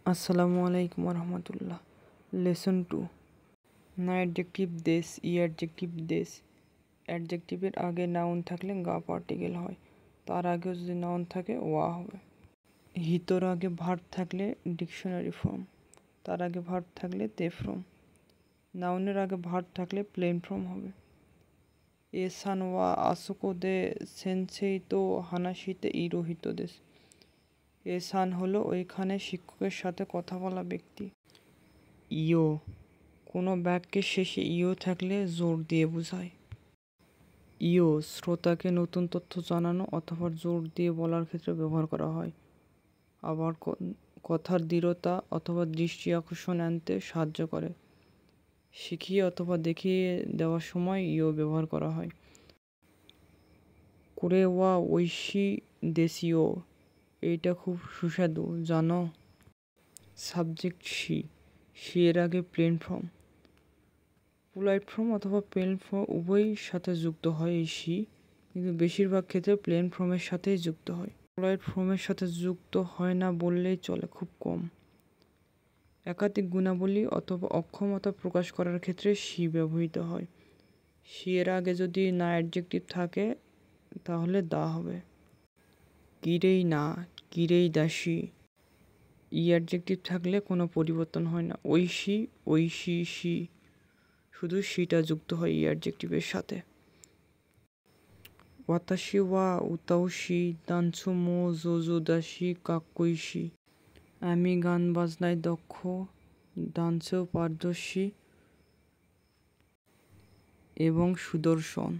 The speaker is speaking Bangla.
আসসালামু আলাইকুম রহমতুল্লাহ। লেসন 2। না অ্যাডজেক্টিভ দেশ, অ্যাডজেক্টিভ দেশ। অ্যাডজেক্টিভের আগে নাউন থাকলে গা পার্টিকেল হয়, তার আগেও যদি নাউন থাকে ওয়া হবে। হিতর আগে ভার্ব থাকলে ডিকশনারি ফর্ম, তার আগে ভার্ব থাকলে তে ফর্ম। নাউনের আগে ভার্ব থাকলে প্লেন ফর্ম হবে। এ সান ওয়া আসুকো দে সেনসেই তো হানাশিতে ইরোহিত দেশ। এ সান হলো ওইখানে শিক্ষকের সাথে কথা বলা ব্যক্তি। ইও, কোনো বাক্যের শেষে ইও থাকলে জোর দিয়ে বোঝায়। ইও শ্রোতাকে নতুন তথ্য জানানো অথবা জোর দিয়ে বলার ক্ষেত্রে ব্যবহার করা হয়। আবার কথার দৃঢ়তা অথবা দৃষ্টি আকর্ষণ আনতে সাহায্য করে। শিখিয়ে অথবা দেখিয়ে দেওয়ার সময় ইও ব্যবহার করা হয়। করে ওয়া ঐশী দেশীয়, এইটা খুব সুস্বাদু জানো। সাবজেক্ট শি, শি এর আগে প্লেন ফর্ম, পোলাইট ফর্ম অথবা প্লেন ফর্ম উভয়ই সাথে যুক্ত হয় এই শি, কিন্তু বেশিরভাগ ক্ষেত্রে প্লেন ফর্মের সাথেই যুক্ত হয়। পোলাইট ফর্মের সাথে যুক্ত হয় না বললেই চলে, খুব কম। একাধিক গুণাবলী অথবা অক্ষমতা প্রকাশ করার ক্ষেত্রে শি ব্যবহৃত হয়। শি এর আগে যদি না অ্যাডজেক্টিভ থাকে তাহলে দা হবে। কিরেই না, কিরেই দাসী। অ্যাডজেক্টিভ থাকলে কোনো পরিবর্তন হয় না। ঐশী, ঐশী শি, শুধু শিটা যুক্ত হয় অ্যাডজেক্টিভের সাথে। ওয়াতাশি ওয়া উতাওশি দানসু মো জোজো দাসি কাক্কইশি, আমি গান বাজনায় দক্ষ, ডান্সেও পারদর্শী এবং সুদর্শন।